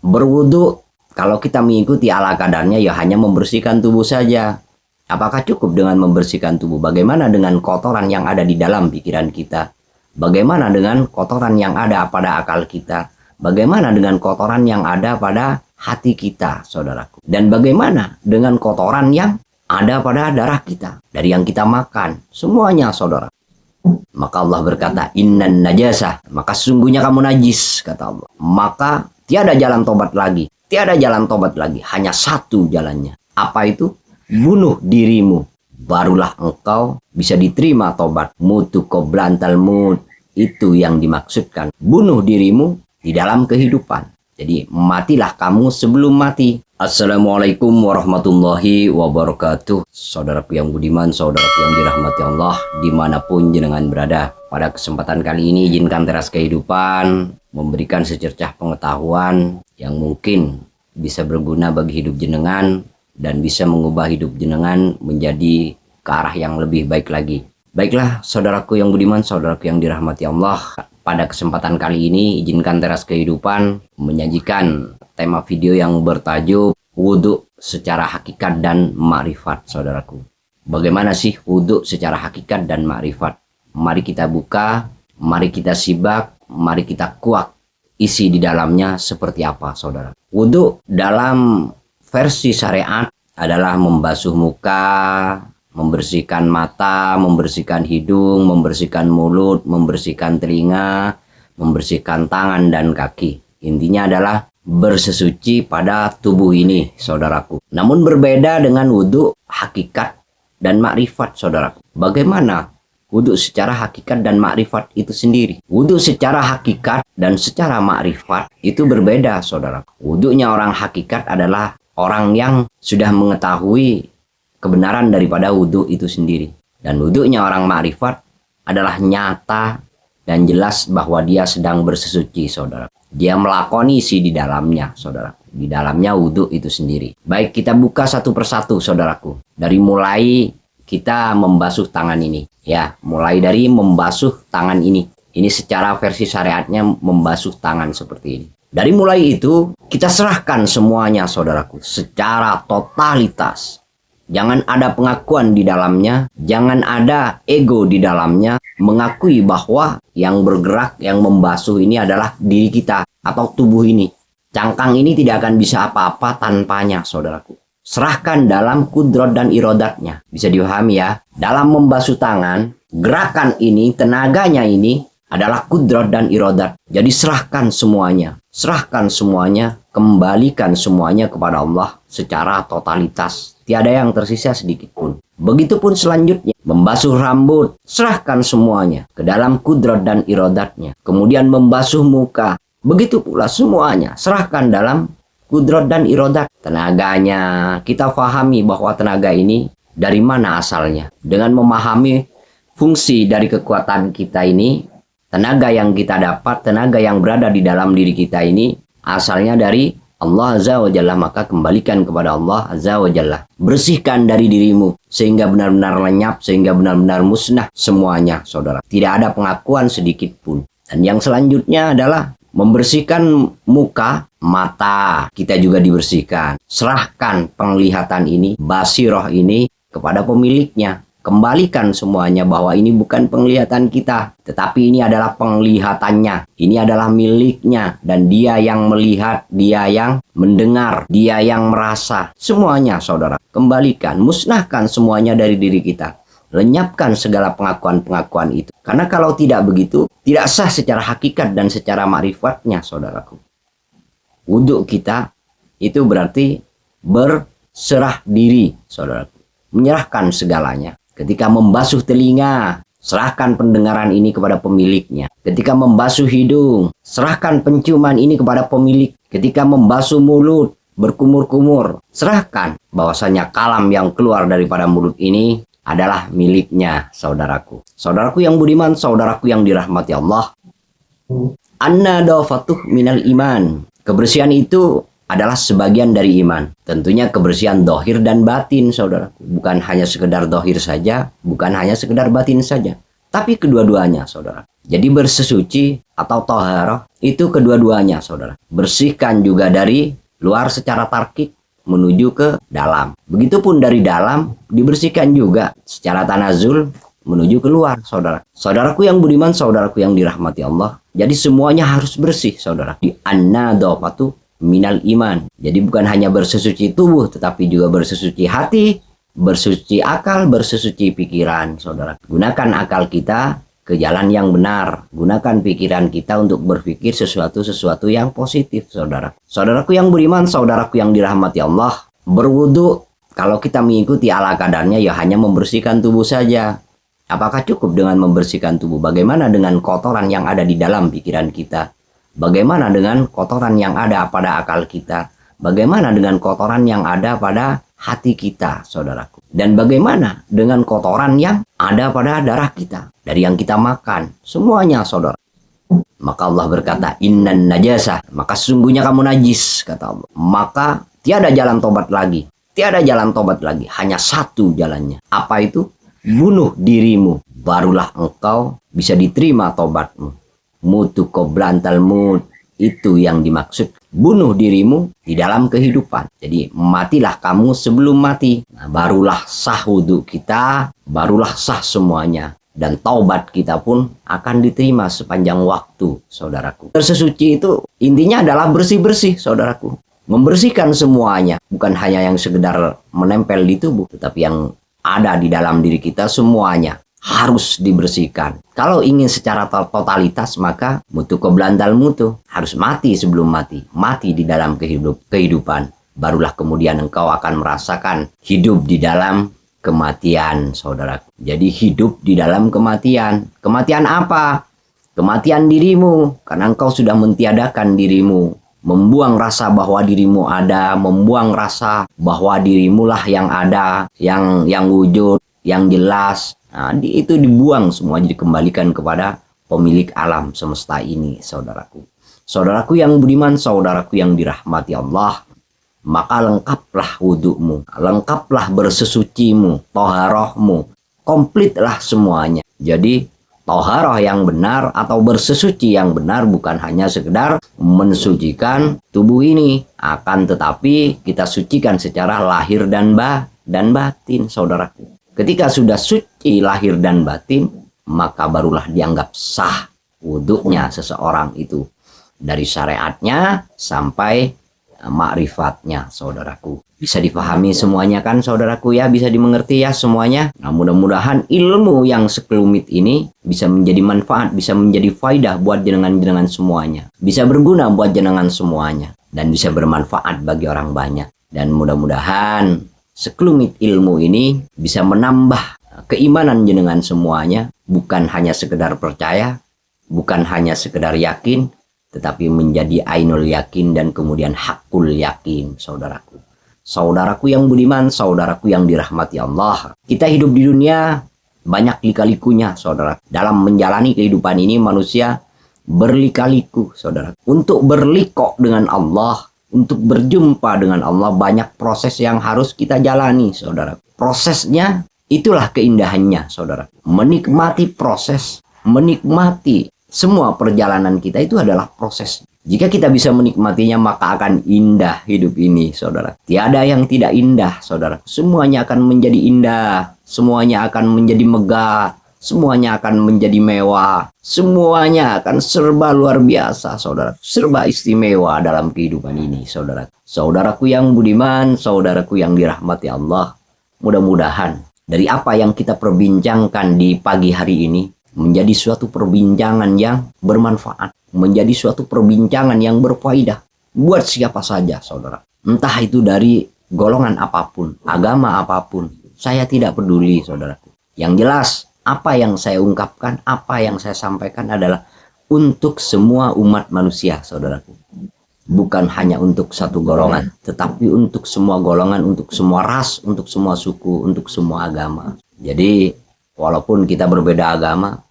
Berwudu, kalau kita mengikuti ala kadarnya, ya hanya membersihkan tubuh saja. Apakah cukup dengan membersihkan tubuh? Bagaimana dengan kotoran yang ada di dalam pikiran kita? Bagaimana dengan kotoran yang ada pada akal kita? Bagaimana dengan kotoran yang ada pada hati kita, saudaraku? Dan bagaimana dengan kotoran yang ada pada darah kita, dari yang kita makan? Semuanya, saudara. Maka Allah berkata, innan najasah, maka sesungguhnya kamu najis, kata Allah. Maka tiada jalan tobat lagi. Tiada jalan tobat lagi. Hanya satu jalannya. Apa itu? Bunuh dirimu. Barulah engkau bisa diterima tobat. Mutu qoblantal mut. Itu yang dimaksudkan. Bunuh dirimu di dalam kehidupan. Jadi matilah kamu sebelum mati. Assalamualaikum warahmatullahi wabarakatuh. Saudaraku yang budiman, saudaraku yang dirahmati Allah, dimanapun jenengan berada. Pada kesempatan kali ini izinkan teras kehidupan memberikan secercah pengetahuan yang mungkin bisa berguna bagi hidup jenengan dan bisa mengubah hidup jenengan menjadi ke arah yang lebih baik lagi. Baiklah saudaraku yang budiman, saudaraku yang dirahmati Allah, pada kesempatan kali ini izinkan teras kehidupan menyajikan tema video yang bertajuk wudhu secara hakikat dan makrifat, saudaraku. Bagaimana sih wudhu secara hakikat dan makrifat? Mari kita buka, mari kita simak, mari kita kuak isi di dalamnya seperti apa, saudara. Wudhu dalam versi syariat adalah membasuh muka, membersihkan mata, membersihkan hidung, membersihkan mulut, membersihkan telinga, membersihkan tangan dan kaki. Intinya adalah bersesuci pada tubuh ini, saudaraku. Namun berbeda dengan wudhu hakikat dan makrifat, saudaraku. Bagaimana wudhu secara hakikat dan makrifat itu sendiri? Wudhu secara hakikat dan secara makrifat itu berbeda, saudaraku. Wudhunya orang hakikat adalah orang yang sudah mengetahui kebenaran daripada wudhu itu sendiri. Dan wudhunya orang makrifat adalah nyata dan jelas bahwa dia sedang bersesuci, saudara. Dia melakoni isi di dalamnya, saudara. Di dalamnya wudhu itu sendiri. Baik, kita buka satu persatu, saudaraku. Dari mulai kita membasuh tangan ini. Ya, mulai dari membasuh tangan ini. Ini secara versi syariatnya membasuh tangan seperti ini. Dari mulai itu, kita serahkan semuanya, saudaraku. Secara totalitas. Jangan ada pengakuan di dalamnya, jangan ada ego di dalamnya, mengakui bahwa yang bergerak, yang membasuh ini adalah diri kita atau tubuh ini. Cangkang ini tidak akan bisa apa-apa tanpanya, saudaraku. Serahkan dalam kudrat dan irodatnya. Bisa dipahami ya, dalam membasuh tangan, gerakan ini, tenaganya ini adalah kudrat dan irodat. Jadi serahkan semuanya, kembalikan semuanya kepada Allah secara totalitas. Tiada yang tersisa sedikit pun. Begitupun selanjutnya, membasuh rambut, serahkan semuanya ke dalam kudrat dan irodatnya. Kemudian membasuh muka, begitu pula semuanya, serahkan dalam kudrat dan irodat. Tenaganya, kita pahami bahwa tenaga ini dari mana asalnya. Dengan memahami fungsi dari kekuatan kita ini, tenaga yang kita dapat, tenaga yang berada di dalam diri kita ini, asalnya dari Allah Azza wa Jalla, maka kembalikan kepada Allah Azza wa Jalla. Bersihkan dari dirimu sehingga benar-benar lenyap, sehingga benar-benar musnah semuanya, saudara. Tidak ada pengakuan sedikit pun. Dan yang selanjutnya adalah membersihkan muka, mata kita juga dibersihkan. Serahkan penglihatan ini, basiroh ini kepada pemiliknya. Kembalikan semuanya bahwa ini bukan penglihatan kita, tetapi ini adalah penglihatannya. Ini adalah miliknya, dan dia yang melihat, dia yang mendengar, dia yang merasa. Semuanya, saudara, kembalikan, musnahkan semuanya dari diri kita. Lenyapkan segala pengakuan-pengakuan itu. Karena kalau tidak begitu, tidak sah secara hakikat dan secara makrifatnya, saudaraku. Wudhu kita itu berarti berserah diri, saudaraku. Menyerahkan segalanya. Ketika membasuh telinga, serahkan pendengaran ini kepada pemiliknya. Ketika membasuh hidung, serahkan penciuman ini kepada pemilik. Ketika membasuh mulut, berkumur-kumur, serahkan bahwasanya kalam yang keluar daripada mulut ini adalah miliknya, saudaraku. Saudaraku yang budiman, saudaraku yang dirahmati Allah. An-nadafatuh minal iman. Kebersihan itu adalah sebagian dari iman. Tentunya kebersihan dohir dan batin, saudara. Bukan hanya sekedar dohir saja, bukan hanya sekedar batin saja. Tapi kedua-duanya, saudara. Jadi bersesuci atau toharoh itu kedua-duanya, saudara. Bersihkan juga dari luar secara tarkik menuju ke dalam. Begitupun dari dalam dibersihkan juga secara tanazul menuju keluar, saudara. Saudaraku yang budiman, saudaraku yang dirahmati Allah. Jadi semuanya harus bersih, saudara. Di an-nadhafatu minal iman. Jadi bukan hanya bersesuci tubuh, tetapi juga bersesuci hati, bersesuci akal, bersesuci pikiran, saudara. Gunakan akal kita ke jalan yang benar. Gunakan pikiran kita untuk berpikir sesuatu yang positif, saudara. Saudaraku yang beriman, saudaraku yang dirahmati Allah, berwudu kalau kita mengikuti ala kadarnya ya hanya membersihkan tubuh saja. Apakah cukup dengan membersihkan tubuh? Bagaimana dengan kotoran yang ada di dalam pikiran kita? Bagaimana dengan kotoran yang ada pada akal kita? Bagaimana dengan kotoran yang ada pada hati kita, saudaraku? Dan bagaimana dengan kotoran yang ada pada darah kita? Dari yang kita makan. Semuanya, saudara. Maka Allah berkata, innan najasah. Maka sesungguhnya kamu najis, kata Allah. Maka tiada jalan tobat lagi. Tiada jalan tobat lagi. Hanya satu jalannya. Apa itu? Bunuh dirimu. Barulah engkau bisa diterima tobatmu. Mutu qoblantal mut. Itu yang dimaksud. Bunuh dirimu di dalam kehidupan. Jadi matilah kamu sebelum mati. Nah, barulah sah wudhu kita. Barulah sah semuanya. Dan taubat kita pun akan diterima sepanjang waktu, saudaraku. Bersesuci itu intinya adalah bersih-bersih, saudaraku. Membersihkan semuanya. Bukan hanya yang sekedar menempel di tubuh. Tetapi yang ada di dalam diri kita semuanya harus dibersihkan. Kalau ingin secara totalitas maka mutu qoblantal mutu. Harus mati sebelum mati. Mati di dalam kehidupan. Barulah kemudian engkau akan merasakan hidup di dalam kematian, saudaraku. Jadi hidup di dalam kematian. Kematian apa? Kematian dirimu. Karena engkau sudah mentiadakan dirimu. Membuang rasa bahwa dirimu ada. Membuang rasa bahwa dirimulah yang ada. Yang wujud. Yang jelas. Nah, itu dibuang semua. Dikembalikan kepada pemilik alam semesta ini, saudaraku. Saudaraku yang budiman, saudaraku yang dirahmati Allah. Maka lengkaplah wudhumu, lengkaplah bersesucimu, toharohmu, komplitlah semuanya. Jadi toharoh yang benar atau bersesuci yang benar bukan hanya sekedar mensucikan tubuh ini, akan tetapi kita sucikan secara lahir dan batin, saudaraku. Ketika sudah suci lahir dan batin, maka barulah dianggap sah wudhunya seseorang itu. Dari syariatnya sampai ma'rifatnya, saudaraku. Bisa dipahami semuanya kan, saudaraku ya? Bisa dimengerti ya semuanya? Nah, mudah-mudahan ilmu yang sekelumit ini bisa menjadi manfaat, bisa menjadi faidah buat jenengan-jenengan semuanya. Bisa berguna buat jenengan semuanya. Dan bisa bermanfaat bagi orang banyak. Dan mudah-mudahan sekelumit ilmu ini bisa menambah keimanan jenengan semuanya. Bukan hanya sekedar percaya, bukan hanya sekedar yakin, tetapi menjadi ainul yakin dan kemudian hakul yakin, saudaraku. Saudaraku yang budiman, saudaraku yang dirahmati Allah. Kita hidup di dunia banyak lika-likunya, saudara. Dalam menjalani kehidupan ini manusia berlika-liku, saudara. Untuk berlikok dengan Allah, untuk berjumpa dengan Allah, banyak proses yang harus kita jalani, saudara. Prosesnya itulah keindahannya, saudara. Menikmati proses, menikmati semua perjalanan kita itu adalah proses. Jika kita bisa menikmatinya, maka akan indah hidup ini, saudara. Tiada yang tidak indah, saudara. Semuanya akan menjadi indah. Semuanya akan menjadi megah. Semuanya akan menjadi mewah. Semuanya akan serba luar biasa, saudara. Serba istimewa dalam kehidupan ini, saudara. Saudaraku yang budiman, saudaraku yang dirahmati Allah. Mudah-mudahan dari apa yang kita perbincangkan di pagi hari ini, menjadi suatu perbincangan yang bermanfaat, menjadi suatu perbincangan yang berfaedah buat siapa saja, saudara. Entah itu dari golongan apapun, agama apapun, saya tidak peduli, saudaraku. Yang jelas, apa yang saya ungkapkan, apa yang saya sampaikan adalah untuk semua umat manusia, saudaraku. Bukan hanya untuk satu golongan, tetapi untuk semua golongan, untuk semua ras, untuk semua suku, untuk semua agama. Jadi walaupun kita berbeda agama,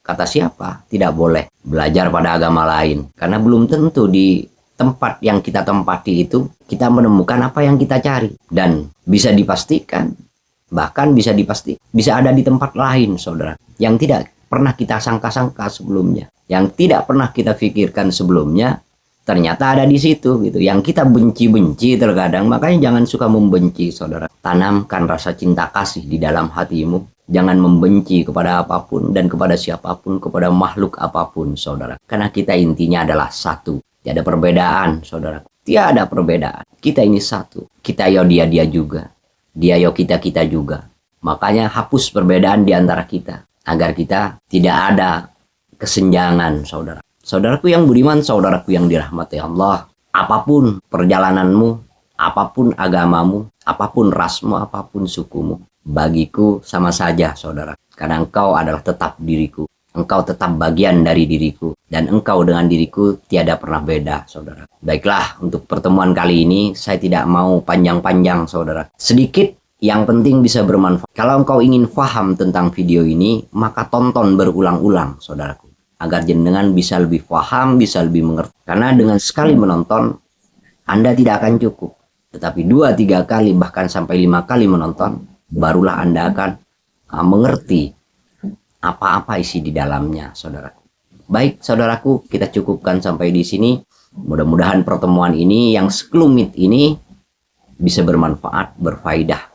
kata siapa? Tidak boleh belajar pada agama lain. Karena belum tentu di tempat yang kita tempati itu, kita menemukan apa yang kita cari. Dan bisa dipastikan, bahkan bisa ada di tempat lain, saudara, yang tidak pernah kita sangka-sangka sebelumnya, yang tidak pernah kita pikirkan sebelumnya, ternyata ada di situ gitu. Yang kita benci-benci terkadang, makanya jangan suka membenci, saudara. Tanamkan rasa cinta kasih di dalam hatimu. Jangan membenci kepada apapun dan kepada siapapun, kepada makhluk apapun, saudara. Karena kita intinya adalah satu. Tiada perbedaan, saudara. Tiada perbedaan. Kita ini satu. Kita yo dia juga. Dia yo kita juga. Makanya hapus perbedaan di antara kita. Agar kita tidak ada kesenjangan, saudara. Saudaraku yang budiman, saudaraku yang dirahmati Allah. Apapun perjalananmu, apapun agamamu, apapun rasmu, apapun sukumu. Bagiku sama saja, saudara. Karena engkau adalah tetap diriku. Engkau tetap bagian dari diriku. Dan engkau dengan diriku tiada pernah beda, saudara. Baiklah, untuk pertemuan kali ini saya tidak mau panjang-panjang, saudara. Sedikit yang penting bisa bermanfaat. Kalau engkau ingin paham tentang video ini, maka tonton berulang-ulang, saudaraku. Agar jenengan bisa lebih paham, bisa lebih mengerti. Karena dengan sekali menonton, Anda tidak akan cukup. Tetapi 2-3 kali, bahkan sampai 5 kali menonton, barulah Anda akan mengerti apa-apa isi di dalamnya, saudaraku. Baik, saudaraku, kita cukupkan sampai di sini. Mudah-mudahan pertemuan ini yang sekelumit ini bisa bermanfaat, berfaedah.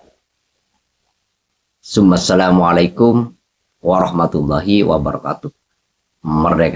Assalamualaikum warahmatullahi wabarakatuh. Merdeka.